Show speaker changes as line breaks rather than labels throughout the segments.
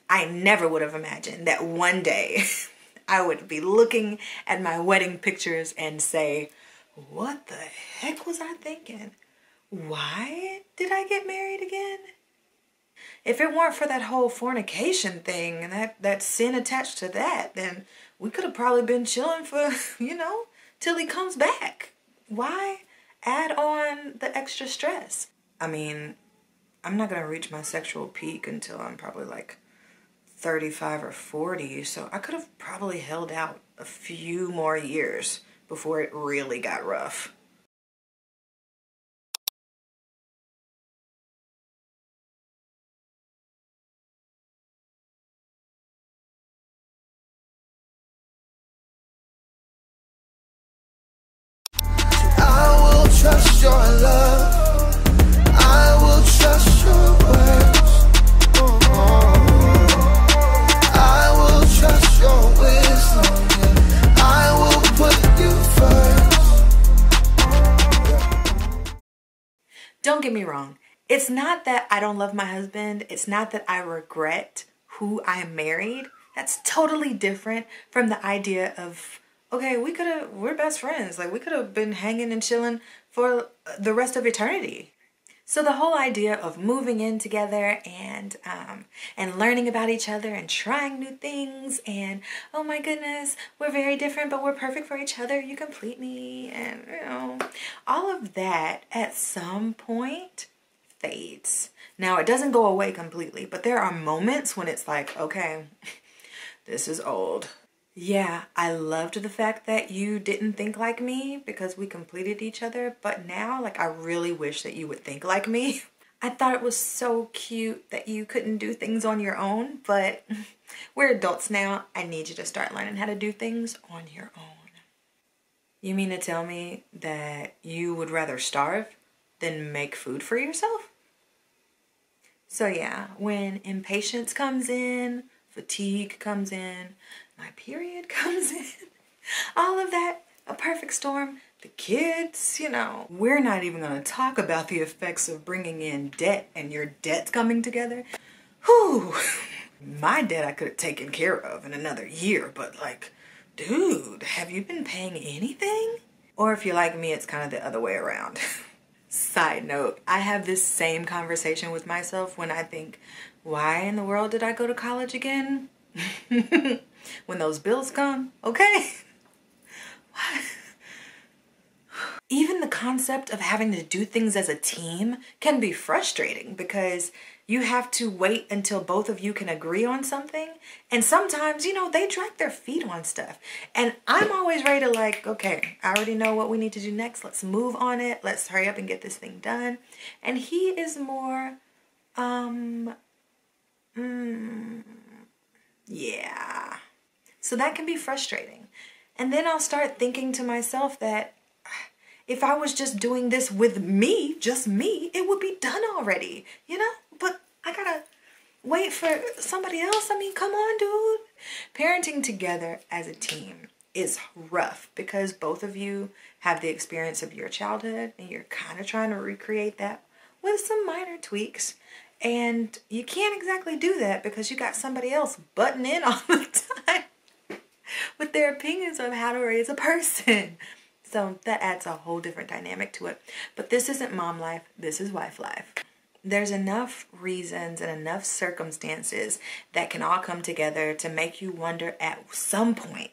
I never would have imagined that one day I would be looking at my wedding pictures and say, what the heck was I thinking? Why did I get married again? If it weren't for that whole fornication thing and that sin attached to that, then we could have probably been chilling for, till he comes back. Why add on the extra stress? I mean, I'm not going to reach my sexual peak until I'm probably like 35 or 40, so I could have probably held out a few more years before it really got rough.
I will trust your love, I will trust your words, I will trust your wisdom, yeah. I will put you first.
Don't get me wrong. It's not that I don't love my husband. It's not that I regret who I married. That's totally different from the idea of, okay, we're best friends. Like, we could have been hanging and chilling for the rest of eternity. So the whole idea of moving in together and learning about each other and trying new things and, oh my goodness, we're very different, but we're perfect for each other. You complete me. And, all of that at some point fades. Now, it doesn't go away completely, but there are moments when it's like, okay, this is old. Yeah, I loved the fact that you didn't think like me because we completed each other, but now, like, I really wish that you would think like me. I thought it was so cute that you couldn't do things on your own, but we're adults now. I need you to start learning how to do things on your own. You mean to tell me that you would rather starve than make food for yourself? So yeah, when impatience comes in, fatigue comes in, my period comes in, all of that, a perfect storm, the kids, we're not even going to talk about the effects of bringing in debt and your debts coming together. Whew, my debt I could have taken care of in another year, but like, dude, have you been paying anything? Or if you're like me, it's kind of the other way around. Side note, I have this same conversation with myself when I think, why in the world did I go to college again? When those bills come, okay? Even the concept of having to do things as a team can be frustrating because you have to wait until both of you can agree on something. And sometimes, they drag their feet on stuff. And I'm always ready to like, okay, I already know what we need to do next. Let's move on it. Let's hurry up and get this thing done. And he is more, yeah. So that can be frustrating. And then I'll start thinking to myself that if I was just doing this with me, just me, it would be done already, But I gotta wait for somebody else. I mean, come on, dude. Parenting together as a team is rough because both of you have the experience of your childhood and you're kind of trying to recreate that with some minor tweaks. And you can't exactly do that because you got somebody else butting in all the time with their opinions on how to raise a person. So that adds a whole different dynamic to it. But this isn't mom life, this is wife life. There's enough reasons and enough circumstances that can all come together to make you wonder at some point,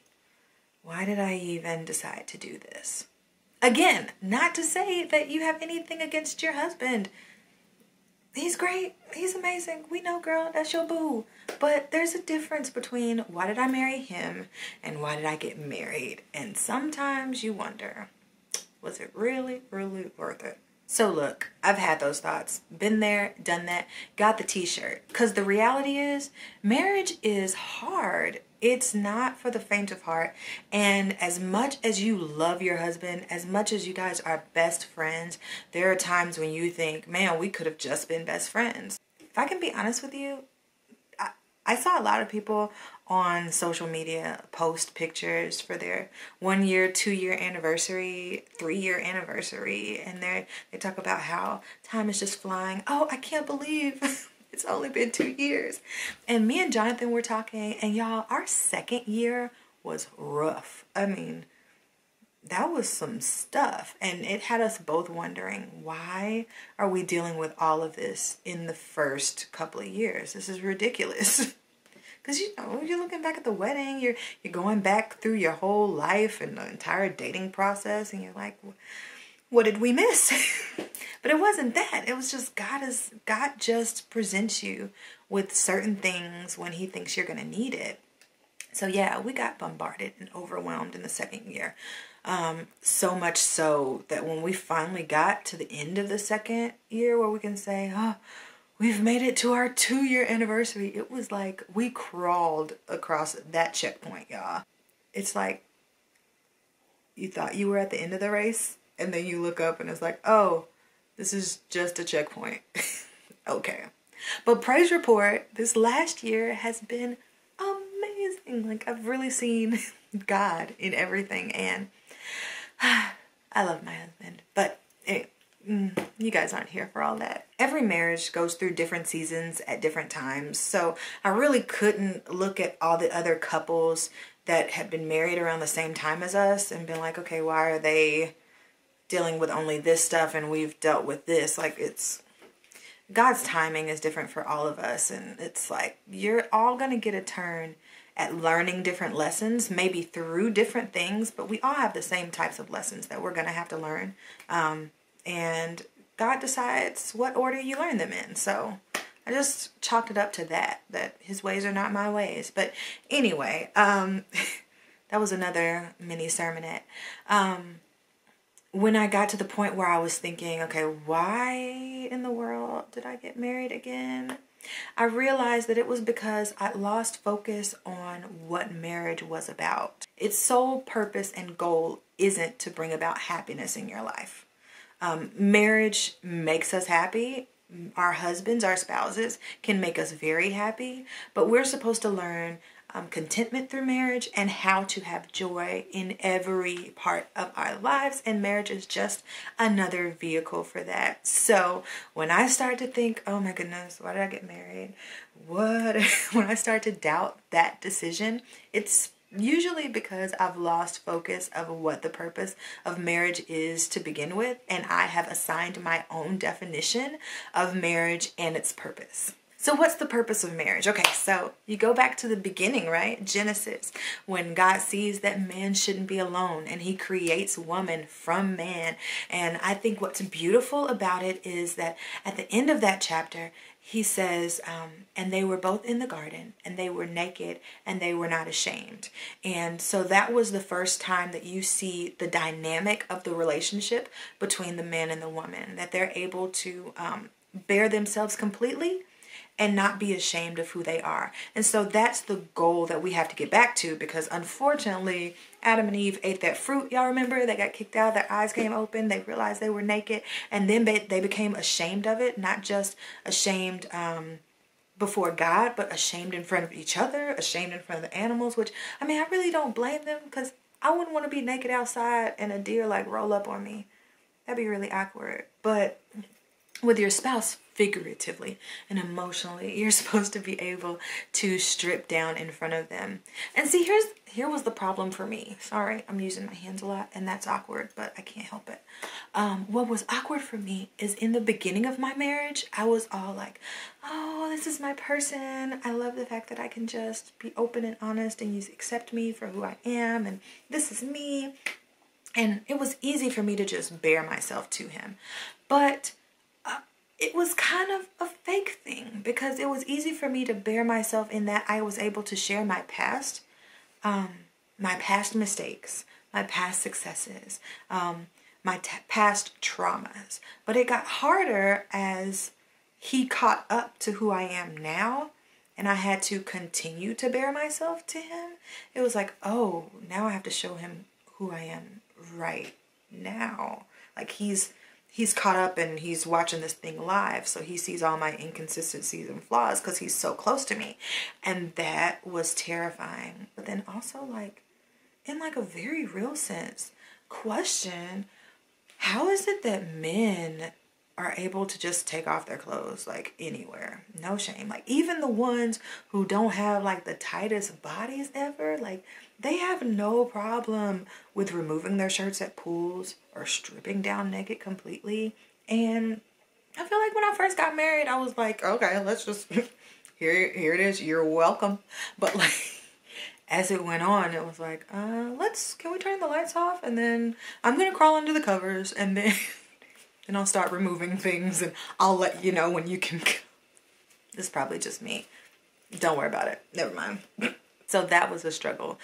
why did I even decide to do this? Again, not to say that you have anything against your husband. He's great. He's amazing. We know, girl, that's your boo. But there's a difference between why did I marry him and why did I get married? And sometimes you wonder, was it really, really worth it? So look, I've had those thoughts. Been there, done that, got the t-shirt. Because the reality is, marriage is hard. It's not for the faint of heart. And as much as you love your husband, as much as you guys are best friends, there are times when you think, man, we could have just been best friends. If I can be honest with you, I saw a lot of people on social media post pictures for their 1 year, 2 year anniversary, 3 year anniversary. And they talk about how time is just flying. Oh, I can't believe It's only been 2 years. And me and Jonathan were talking, and y'all, our second year was rough. I mean, that was some stuff. And it had us both wondering, why are we dealing with all of this in the first couple of years? This is ridiculous. Because, you know, you're looking back at the wedding, you're going back through your whole life and the entire dating process, and you're like, what did we miss? But it wasn't that. It was just God just presents you with certain things when he thinks you're going to need it. So yeah, we got bombarded and overwhelmed in the second year. So much so that when we finally got to the end of the second year where we can say, oh, we've made it to our 2-year anniversary, it was like we crawled across that checkpoint, y'all. It's like you thought you were at the end of the race, and then you look up and it's like, oh, this is just a checkpoint. Okay. But praise report, this last year has been amazing. Like, I've really seen God in everything, and I love my husband. But you guys aren't here for all that. Every marriage goes through different seasons at different times. So I really couldn't look at all the other couples that had been married around the same time as us and been like, okay, why are they dealing with only this stuff and we've dealt with this? Like, it's God's timing is different for all of us. And it's like, you're all going to get a turn at learning different lessons, maybe through different things, but we all have the same types of lessons that we're going to have to learn. And God decides what order you learn them in. So I just chalked it up to that his ways are not my ways. But anyway, that was another mini sermonette. When I got to the point where I was thinking, okay, why in the world did I get married again? I realized that it was because I lost focus on what marriage was about. Its sole purpose and goal isn't to bring about happiness in your life. Marriage makes us happy. Our husbands, our spouses can make us very happy, but we're supposed to learn contentment through marriage and how to have joy in every part of our lives, and marriage is just another vehicle for that. So when I start to think, oh my goodness, why did I get married? When I start to doubt that decision, it's usually because I've lost focus of what the purpose of marriage is to begin with, and I have assigned my own definition of marriage and its purpose. So what's the purpose of marriage? Okay, so you go back to the beginning, right? Genesis, when God sees that man shouldn't be alone and he creates woman from man. And I think what's beautiful about it is that at the end of that chapter, he says, and they were both in the garden and they were naked and they were not ashamed. And so that was the first time that you see the dynamic of the relationship between the man and the woman, that they're able to bear themselves completely and not be ashamed of who they are. And so that's the goal that we have to get back to, because unfortunately Adam and Eve ate that fruit. Y'all remember? They got kicked out, their eyes came open, they realized they were naked, and then they became ashamed of it. Not just ashamed before God, but ashamed in front of each other, ashamed in front of the animals, which, I mean, I really don't blame them, because I wouldn't want to be naked outside and a deer like roll up on me. That'd be really awkward. But with your spouse, figuratively and emotionally, you're supposed to be able to strip down in front of them. And see, here was the problem for me. Sorry, I'm using my hands a lot and that's awkward, but I can't help it. What was awkward for me is in the beginning of my marriage, I was all like, oh, this is my person. I love the fact that I can just be open and honest and you accept me for who I am, and this is me. And it was easy for me to just bear myself to him. But it was kind of a fake thing, because it was easy for me to bear myself in that I was able to share my past mistakes, my past successes, my past traumas. But it got harder as he caught up to who I am now, and I had to continue to bear myself to him. It was like, oh, now I have to show him who I am right now. Like he's caught up and he's watching this thing live, so he sees all my inconsistencies and flaws because he's so close to me. And that was terrifying. But then also, like, in like a very real sense, question, how is it that men are able to just take off their clothes like anywhere, no shame. Like even the ones who don't have like the tightest bodies ever, like they have no problem with removing their shirts at pools or stripping down naked completely. And I feel like when I first got married, I was like, okay, let's just here it is, you're welcome. But like as it went on, it was like, can we turn the lights off? And then I'm gonna crawl under the covers, and then and I'll start removing things, and I'll let you know when you can go. This is probably just me. Don't worry about it. Never mind. So that was a struggle.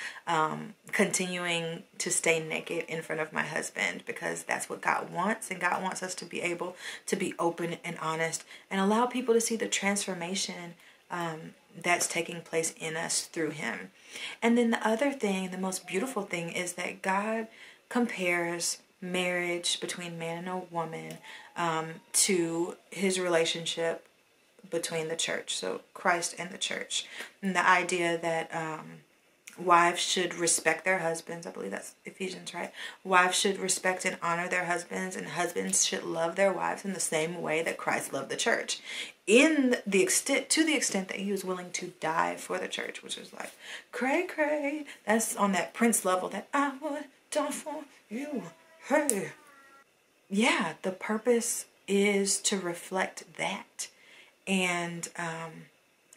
Continuing to stay naked in front of my husband, because that's what God wants. And God wants us to be able to be open and honest and allow people to see the transformation that's taking place in us through him. And then the other thing, the most beautiful thing, is that God compares marriage between man and a woman to his relationship between the church, so Christ and the church, and the idea that wives should respect their husbands. I believe that's Ephesians, right? Wives should respect and honor their husbands, and husbands should love their wives in the same way that Christ loved the church, to the extent that he was willing to die for the church, which is like cray. That's on that Prince level, that I would die for you. Hey. Yeah, the purpose is to reflect that. And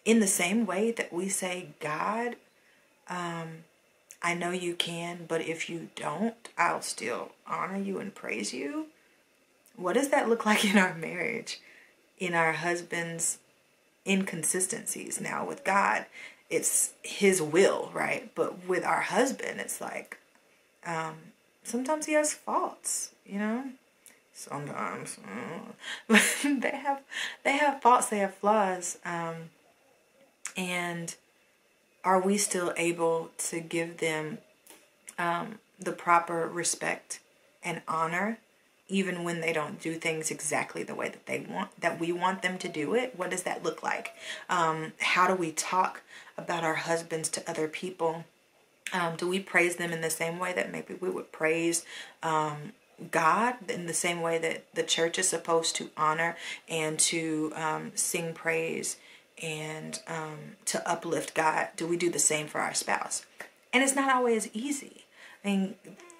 in the same way that we say, God, I know you can, but if you don't, I'll still honor you and praise you. What does that look like in our marriage? In our husband's inconsistencies? Now with God, it's his will, right? But with our husband, it's like, sometimes he has faults, you know? Sometimes. they have faults, they have flaws. And are we still able to give them the proper respect and honor, even when they don't do things exactly the way that we want them to do it? What does that look like? How do we talk about our husbands to other people? Do we praise them in the same way that maybe we would praise God, in the same way that the church is supposed to honor and to sing praise and to uplift God? Do we do the same for our spouse? And it's not always easy. I mean,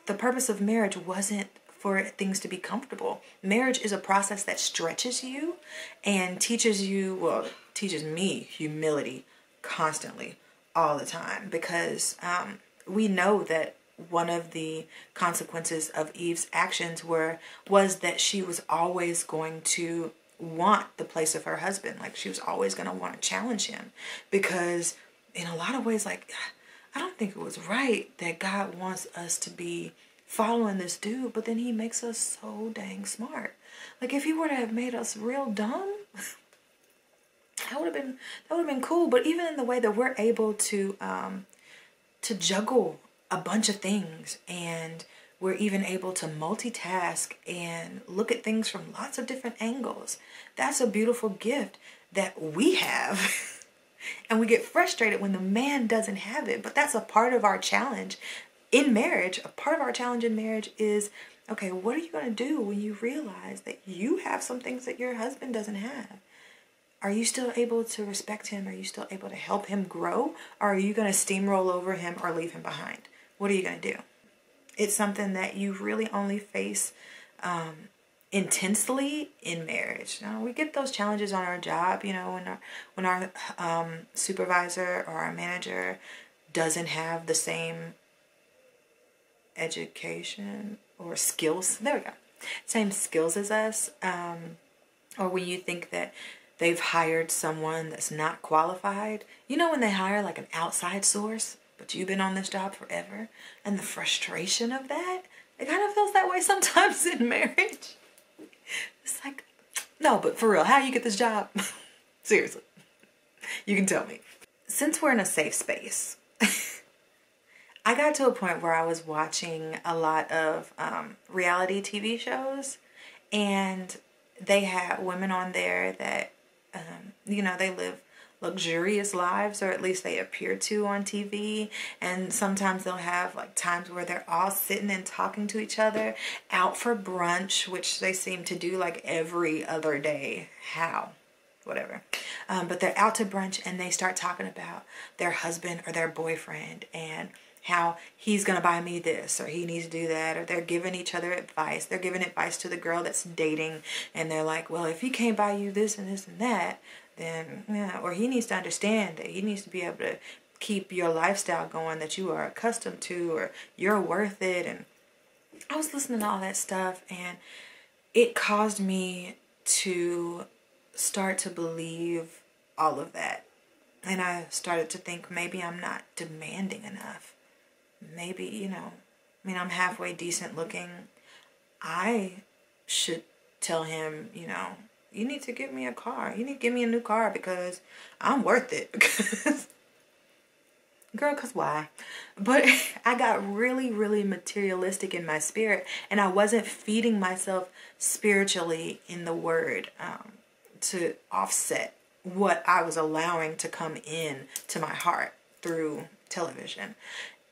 the purpose of marriage wasn't for things to be comfortable. Marriage is a process that stretches you and teaches me humility constantly, all the time, because we know that one of the consequences of Eve's actions was that she was always going to want the place of her husband. Like she was always going to want to challenge him, because in a lot of ways, like, I don't think it was right that God wants us to be following this dude, but then he makes us so dang smart. Like if he were to have made us real dumb, that would have been cool. But even in the way that we're able to juggle a bunch of things, and we're even able to multitask and look at things from lots of different angles, that's a beautiful gift that we have. And we get frustrated when the man doesn't have it, but that's a part of our challenge in marriage. A part of our challenge in marriage is, okay, what are you going to do when you realize that you have some things that your husband doesn't have? Are you still able to respect him? Are you still able to help him grow? Or are you going to steamroll over him or leave him behind? What are you going to do? It's something that you really only face intensely in marriage. Now, we get those challenges on our job, when our supervisor or our manager doesn't have the same education or skills. There we go. Same skills as us. Or when you think that they've hired someone that's not qualified. When they hire like an outside source, but you've been on this job forever, and the frustration of that, it kind of feels that way sometimes in marriage. It's like, no, but for real, how you get this job? Seriously, you can tell me. Since we're in a safe space, I got to a point where I was watching a lot of reality TV shows, and they had women on there that, they live luxurious lives, or at least they appear to on TV. And sometimes they'll have like times where they're all sitting and talking to each other, out for brunch, which they seem to do like every other day. How? Whatever. But they're out to brunch and they start talking about their husband or their boyfriend and how he's going to buy me this or he needs to do that, or they're giving each other advice. They're giving advice to the girl that's dating, and they're like, well, if he can't buy you this and this and that, then, yeah, or he needs to understand that he needs to be able to keep your lifestyle going that you are accustomed to, or you're worth it. And I was listening to all that stuff, and it caused me to start to believe all of that. And I started to think maybe I'm not demanding enough. Maybe, you know, I mean, I'm halfway decent looking. I should tell him, you know, you need to give me a car. You need to give me a new car because I'm worth it. Because, girl, because why? But I got really, really materialistic in my spirit, and I wasn't feeding myself spiritually in the word to offset what I was allowing to come in to my heart through television.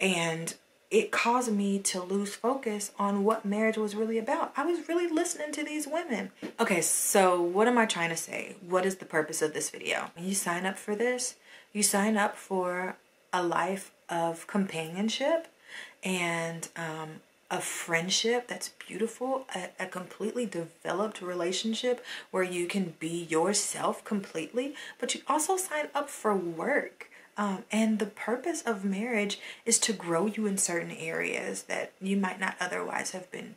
And it caused me to lose focus on what marriage was really about. I was really listening to these women. Okay, so what am I trying to say? What is the purpose of this video? When you sign up for this, you sign up for a life of companionship and a friendship that's beautiful, a completely developed relationship where you can be yourself completely, but you also sign up for work. And the purpose of marriage is to grow you in certain areas that you might not otherwise have been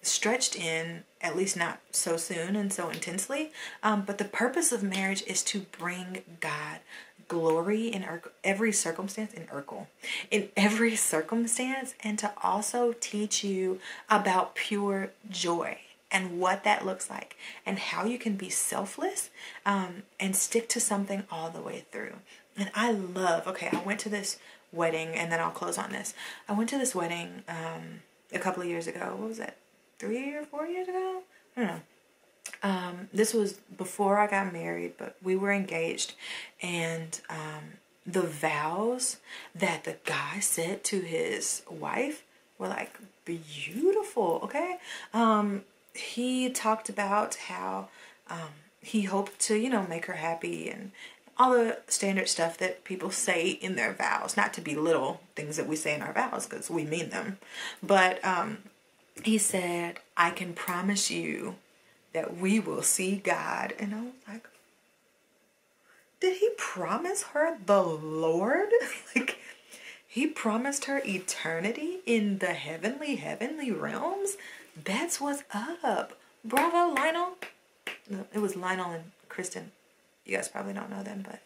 stretched in, at least not so soon and so intensely. But the purpose of marriage is to bring God glory in every circumstance, in every circumstance, and to also teach you about pure joy and what that looks like and how you can be selfless and stick to something all the way through. And I love, okay, I went to this wedding, and then I'll close on this. I went to this wedding a couple of years ago. What was that? 3 or 4 years ago? I don't know. This was before I got married, but we were engaged. And the vows that the guy said to his wife were like beautiful, okay? He talked about how he hoped to, you know, make her happy and all the standard stuff that people say in their vows, not to belittle things that we say in our vows because we mean them. But he said, I can promise you that we will see God. And I was like, did he promise her the Lord? Like, he promised her eternity in the heavenly realms? That's what's up. Bravo, Lionel. No, it was Lionel and Kristen. You guys probably don't know them, but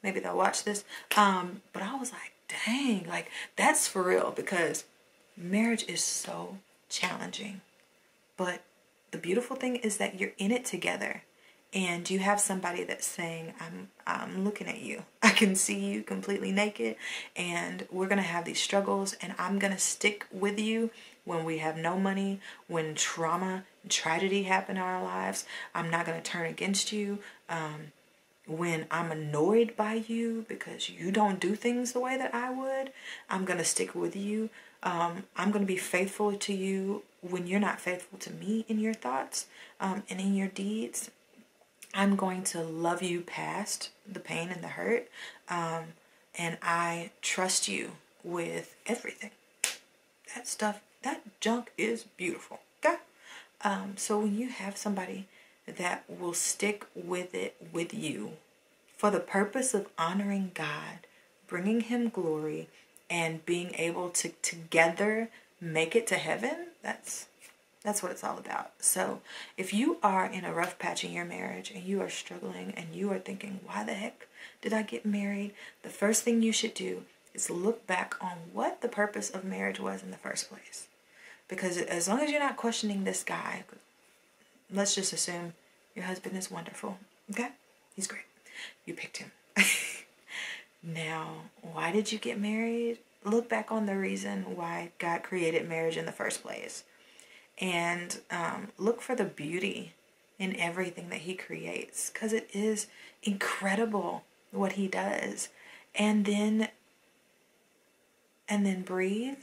maybe they'll watch this. But I was like, dang, like that's for real, because marriage is so challenging. But the beautiful thing is that you're in it together, and you have somebody that's saying, I'm looking at you. I can see you completely naked, and we're going to have these struggles, and I'm going to stick with you when we have no money, when trauma and tragedy happen in our lives. I'm not going to turn against you. When I'm annoyed by you because you don't do things the way that I would, I'm going to stick with you. I'm going to be faithful to you when you're not faithful to me in your thoughts and in your deeds. I'm going to love you past the pain and the hurt. And I trust you with everything. That stuff, that junk is beautiful. Okay? So when you have somebody that will stick with it with you for the purpose of honoring God, bringing him glory, and being able to together make it to heaven, that's what it's all about. So if you are in a rough patch in your marriage and you are struggling and you are thinking, why the heck did I get married? The first thing you should do is look back on what the purpose of marriage was in the first place. Because as long as you're not questioning this guy, let's just assume your husband is wonderful. Okay? He's great. You picked him. Now, why did you get married? Look back on the reason why God created marriage in the first place. And look for the beauty in everything that he creates. Because it is incredible. what he does. And then breathe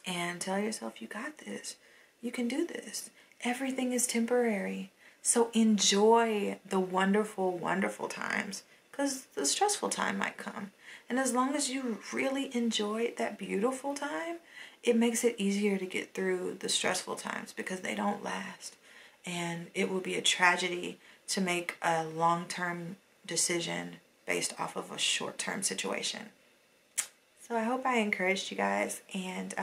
and tell yourself, you got this. You can do this. Everything is temporary. So enjoy the wonderful, wonderful times, because the stressful time might come. And as long as you really enjoy that beautiful time, it makes it easier to get through the stressful times, because they don't last. And it will be a tragedy to make a long-term decision based off of a short-term situation. So I hope I encouraged you guys, and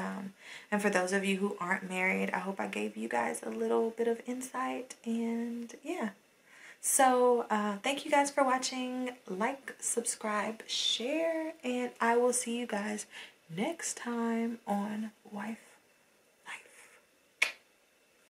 for those of you who aren't married, I hope I gave you guys a little bit of insight, and yeah. So thank you guys for watching. Like, subscribe, share, and I will see you guys next time on Wife